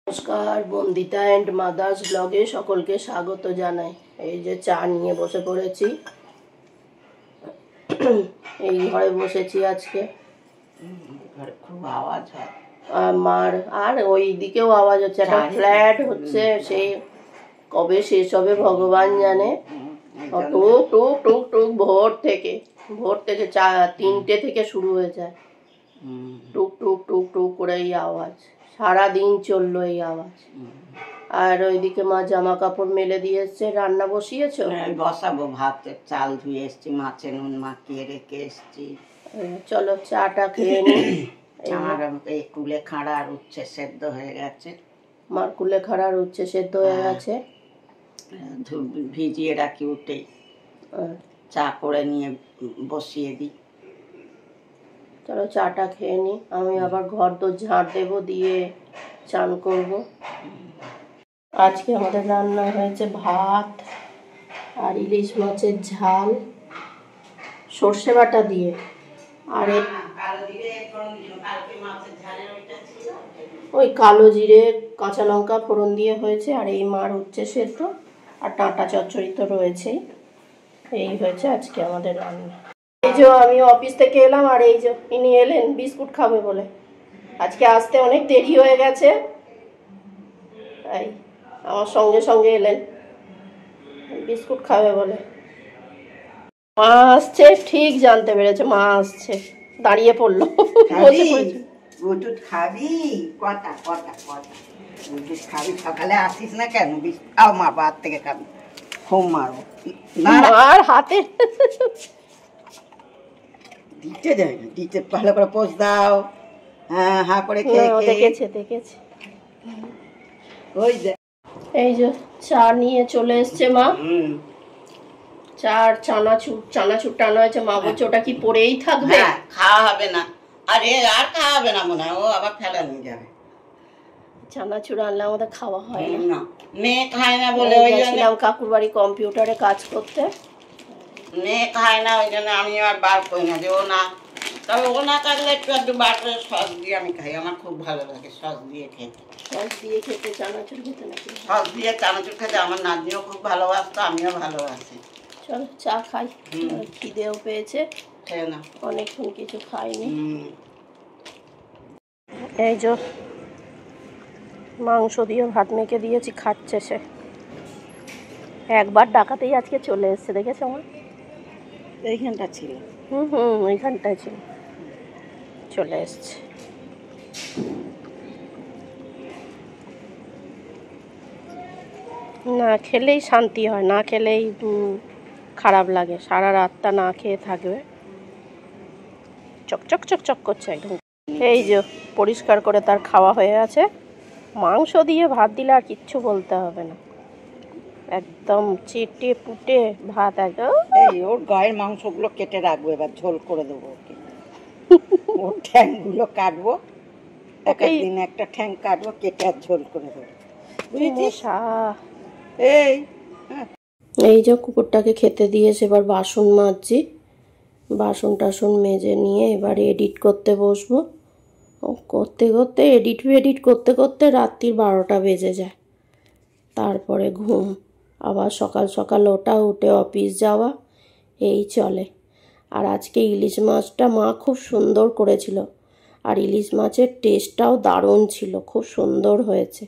নমস্কার, Bandita and mother's ব্লগে সকলকে স্বাগত জানাই। এই যে চা নিয়ে বসে পড়েছি, এই ঘরে বসেছি আজকে। ঘরে খুব আওয়াজ হয় আমার আর ওই দিকেও আওয়াজ হচ্ছে, একটা ফ্ল্যাট হচ্ছে, সেই কবে শেষ হবে ভগবান জানে। টুক টুক টুক টুক ভোর থেকে 3টে থেকে শুরু হয়ে যায়, টুক টুক টুক টুক করে এই আওয়াজ সারাদিন চললো এই আওয়াজ। আর ওইদিকে মা জামা কাপড় মেলে দিয়ে এসছে। রান্না বসিয়েছো? বসাবো, ভাতের চাল ধুয়ে এসছি, মাছে নুন মাখিয়ে রেখে এসছি। চলো চাটা খেয়ে নি। আমার এই কুলে খাড়া আর উচ্ছে সেদ্ধ হয়ে গেছে। মার কুলে খাড়া আর উচ্ছে সেদ্ধ হয়ে গেছে, ভিজিয়ে রাখি, উঠেই চা করে নিয়ে বসিয়ে দিই। চলো চাটা খেয়ে নি। আমি আবার ঘর দোর ঝাড় দেবো, দিয়ে চান করব। আজকে আমাদের রান্না হয়েছে ভাত আর ইলিশ মাছের ঝাল সর্ষে বাটা দিয়ে, আর ওই কালো জিরে কাঁচা লঙ্কা ফোড়ন দিয়ে হয়েছে। আর এই মার উচ্ছে সেদ্ধ আর ডাঁটা চচ্চড়ি তো রয়েছেই। এই হয়েছে আজকে আমাদের রান্না। এই যে আমি অফিস থেকে এলাম, আর এই যে ইনি এলেন বিস্কুট খাবে বলে। আজকে আসতে অনেক দেরি হয়ে গেছে, তাই আমার সঙ্গে সঙ্গে এলেন বিস্কুট খাবে বলে। মা আসছে, ঠিক জানতে পেরেছে মা আসছে, দাঁড়িয়ে পড়লো। ওষুধ খাবি? কটা কটা কটা ওষুধ খাবি? সকালে আসিস না কেন? খাও মা, বাদ থেকে খাবি, খুব মারো। আর হাতে দিতে দেয় না, দিতে ভালো করে পোষ দাও। হ্যাঁ, হা করে খেয়ে দেখেছে। ওই যে এই যে চা নিয়ে চলে এসছে মা। চার চানাচুর টানা হয়েছে। মা বলছে ওটা কি পড়েই থাকবে? খাওয়া হবে না, আরে আর খাওয়া হবে না মনে হয়, ও আবার ফেলা নিয়ে যাবে। চানাচুর আনলে আমাদের খাওয়া হয় না, মেয়ে খায় না বলে গেছিলাম কাকুর বাড়ি কম্পিউটারে কাজ করতে। মেয়ে খায় না, ওই জন্য আমি আর বার করি না যে ও না। তবে ও না থাকলে একটু বার করে সস দিয়ে আমি খাই, আমার খুব ভালো লাগে সস দিয়ে খেতে। সস দিয়ে খেতে, চানাচুর খেতে নাকি? সস দিয়ে চানাচুর খেতে আমার নাতনিও খুব ভালোবাসতো, আমিও ভালোবাসি। চলো চা খাই, খিদেও পেয়েছে, খেয়ে না, অনেকক্ষণ কিছু খাইনি। এই যে মাংস দিয়ে ভাত মেখে দিয়েছি, খাচ্ছে সে। একবার ডাকাতেই আজকে চলে এসছে, দেখেছো আমার? এইখানটা ছিল। ওইখানটায় ছিল, চলে এসছে। না খেলেই শান্তি হয়, না খেলেই খারাপ লাগে। সারা রাতটা না খেয়ে থাকবে, চকচক চকচক করছে একদম। এই যে পরিষ্কার করে তার খাওয়া হয়ে আছে। মাংস দিয়ে ভাত দিলে আর কিচ্ছু বলতে হবে না, একদম চেটে পুটে ভাত একদম। এই ওর গায়ের মাংসগুলো কেটে রাখবো, এবার ঝোল করে দেবো ওকে। ওর ঠ্যাংগুলো কাটবো, একদিন একটা ঠ্যাং কাটবো, কেটে আর ঝোল করে দেবো, বুঝেছিস? এই যে কুকুরটাকে খেতে দিয়েছে, এবার বাসন মাজছি। বাসন টাসন মেজে নিয়ে এবার এডিট করতে বসবো। এডিট করতে করতে রাত্রির 12টা বেজে যায়। তারপরে ঘুম, আবার সকাল সকাল উঠে অফিস যাওয়া, এই চলে। আর আজকে ইলিশ মাছটা মা খুব সুন্দর করেছিল, আর ইলিশ মাছের টেস্টটাও দারুণ ছিল, খুব সুন্দর হয়েছে।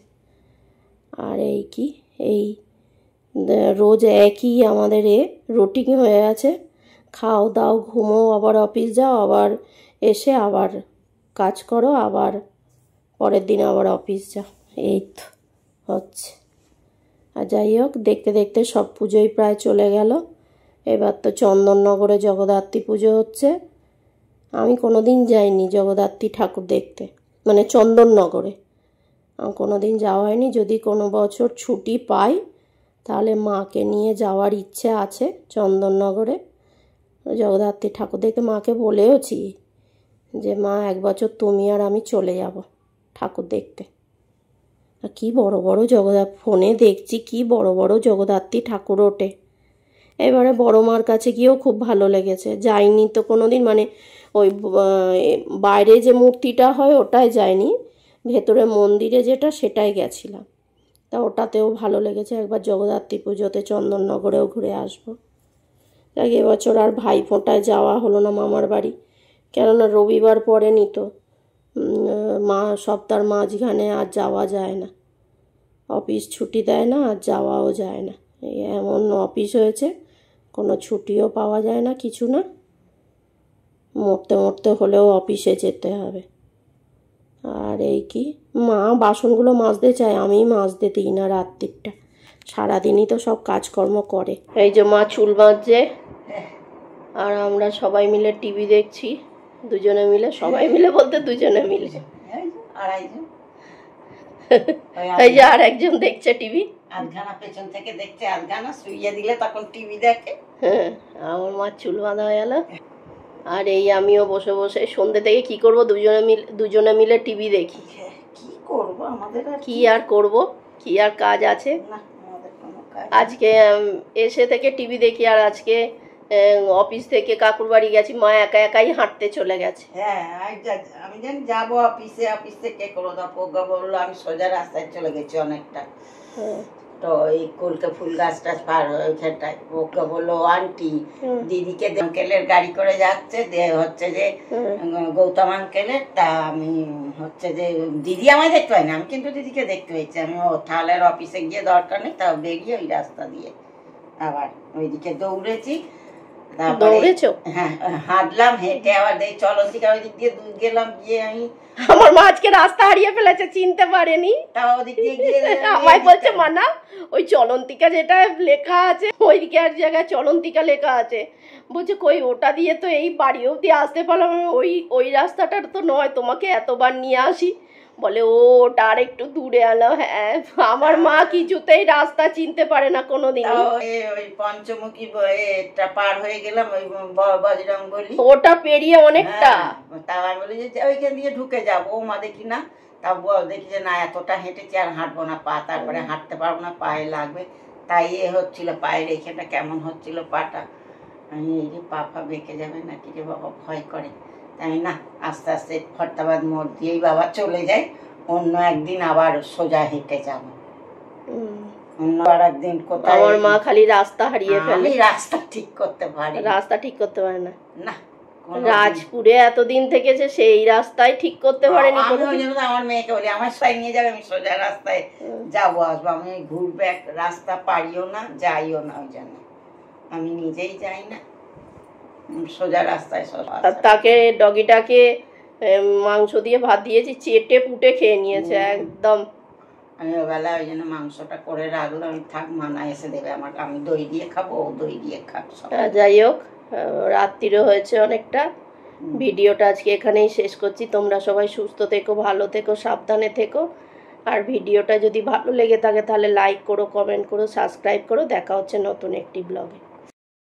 আর এই রোজ একই আমাদের রুটিন হয়ে আছে, খাও দাও ঘুমো, আবার অফিস যাও, আবার এসে আবার কাজ করো, আবার পরের দিন আবার অফিস যাও, এই তো হচ্ছে। আর যাই হোক, দেখতে দেখতে সব পুজোই প্রায় চলে গেল। এবার তো চন্দননগরে জগদ্ধাত্রী পুজো হচ্ছে। আমি কোনোদিন যাইনি জগদ্ধাত্রী ঠাকুর দেখতে, মানে চন্দননগরে কোনোদিন যাওয়া হয়নি। যদি কোনো বছর ছুটি পাই তাহলে মাকে নিয়ে যাওয়ার ইচ্ছে আছে চন্দননগরে জগদ্ধাত্রী ঠাকুর দেখতে। মাকে বলেওছি যে মা এক বছর তুমি আর আমি চলে যাব ঠাকুর দেখতে। আর কি বড় বড় ফোনে দেখছি কি বড় বড় জগদ্ধাত্রী ঠাকুর ওঠে। এবারে বড় মার কাছে গিয়েও খুব ভালো লেগেছে। যাইনি তো কোনোদিন, মানে ওই বাইরে যে মূর্তিটা হয় ওটাই যায়নি, ভেতরে মন্দিরে যেটা সেটাই গেছিলাম। তা ওটাতেও ভালো লেগেছে। একবার জগদ্ধাত্রী পুজোতে চন্দননগরেও ঘুরে আসবো। তাই এবছর আর ভাইফোঁটায় যাওয়া হলো না মামার বাড়ি, কেননা রবিবার পড়েনি তো, সপ্তাহের মাঝখানে আর যাওয়া যায় না, অফিস ছুটি দেয় না আর যাওয়াও যায় না। এই এমন অফিস হয়েছে, কোনো ছুটিও পাওয়া যায় না, কিছু না, মরতে মরতে হলেও অফিসে যেতে হবে। আর এই কি, মা বাসনগুলো মাজতে চায়, আমি মাজতে দিই না রাত্রিটা, সারাদিনই তো সব কাজকর্ম করে। এই যে মা চুল বাঁধছে আর আমরা সবাই মিলে টিভি দেখছি, দুজনে মিলে, সবাই মিলে বলতে দুজনে মিলে, এই যে আর একজন দেখছে টিভি, আধখানা পেছন থেকে দেখছে, আধখানা শুইয়ে দিলে তখন টিভি দেখে। হ্যাঁ, আমার মা চুল বাঁধা হয়ে গেল। আর এই আমিও বসে বসে সন্ধ্যে থেকে কি করব, দুজনে মিলে টিভি দেখি। কি করব, আমাদের কি আর করব, কি আর কাজ আছে। আজকে এসে থেকে টিভি দেখি, আর আজকে অফিস থেকে কাকুর বাড়ি গেছি, মা একা একাই হাঁটতে চলে গেছে। হ্যাঁ, আমি জানি যাবো অফিসে, অফিস থেকে কোনো প্রজ্ঞা বললো আমি সোজা রাস্তায় চলে গেছি অনেকটা। তো এই কলকে ফুল গাছ টাছ পার ওইখানটায় প্রজ্ঞা বললো আন্টি দিদিকে আঙ্কেলের গাড়ি করে যাচ্ছে, হচ্ছে যে গৌতম আঙ্কেলের, তা আমি হচ্ছে যে দিদি আমায় দেখতে পাই না, আমি কিন্তু দিদিকে দেখতে পেয়েছি। আমি ও তাহলে অফিসে গিয়ে দরকার নেই, তাও বেরিয়ে ওই রাস্তা দিয়ে আবার ওইদিকে দৌড়েছি। হ্যাঁ, হাঁটলাম, হেঁটে আবার চলন্তিকা ওই দিক দিয়ে গেলাম, গিয়ে আমি, আমার মা আজকে রাস্তা হারিয়ে ফেলেছে, চিনতে পারেনি, তাও ওদিক দিয়ে গিয়ে আমায় বলছে মানা ওই চলন্তিকা যেটা লেখা আছে ওইদিকে এক জায়গায় চলন্তিকা লেখা আছে, বলছে কই ওটা দিয়ে তো এই বাড়ি অব্দি আসতে পারলাম, ওই রাস্তাটা তো নয়, তোমাকে এতবার নিয়ে আসি, বলে ও ওটা আর একটু দূরে এলো। হ্যাঁ, আমার মা কিছুতেই রাস্তা চিনতে পারে না কোনোদিন। ওই পঞ্চমুখী এটা পার হয়ে গেলাম, ওই বজরং বলি ওটা পেরিয়ে অনেকটা, তাও আমি বলি যে ওইখান দিয়ে ঢুকে যাবো, ও মা দেখি না, তাও দেখি যে না এতটা হেঁটেছি আর হাঁটবো না, পা তারপরে হাঁটতে পারবো না, পায়ে লাগবে, তাই হচ্ছিল, পায়ের এইখানটা কেমন হচ্ছিল পাটা, আমি এই যে পা ফা বেঁকে যাবে নাকি যে বাবা ভয় করে, তাই না আস্তে আস্তে ফরতাবাদ মোড় দিয়েই বাবা চলে যায়, অন্য একদিন আবার সোজা হেঁটে যাব, অন্য আর একদিন কোথায়। আমার মা খালি রাস্তা হারিয়ে ফেলে, আমি রাস্তা ঠিক করতে পারি, রাস্তা ঠিক করতে পারে না। না, রাজপুরে এতদিন থেকেছে, সেই রাস্তায় ঠিক করতে পারেনি। আমার মেয়েকে বলি আমার সাই নিয়ে যাবে, আমি সোজা রাস্তায় যাবো আসবো, আমি ঘুরবে রাস্তা পারিও না, যাইও না, ওই জন্য আমি নিজেই যাই না, সোজা রাস্তায়। তাকে ডগিটাকে মাংস দিয়ে ভাত দিয়েছি, চেটে পুটে খেয়ে নিয়েছে একদম। আমি ওবেলা ওই জন্য মাংসটা করে রাখলাম, আমি থাক মানা এসে দেবে আমাকে, আমি দই দিয়ে খাবো, ও দই দিয়ে খাবো। যাই হোক, রাত্রিরও হয়েছে অনেকটা, ভিডিওটা আজকে এখানেই শেষ করছি। তোমরা সবাই সুস্থ থেকো, ভালো থেকো, সাবধানে থেকো। আর ভিডিওটা যদি ভালো লেগে থাকে তাহলে লাইক করো, কমেন্ট করো, সাবস্ক্রাইব করো। দেখা হচ্ছে নতুন একটি ব্লগে।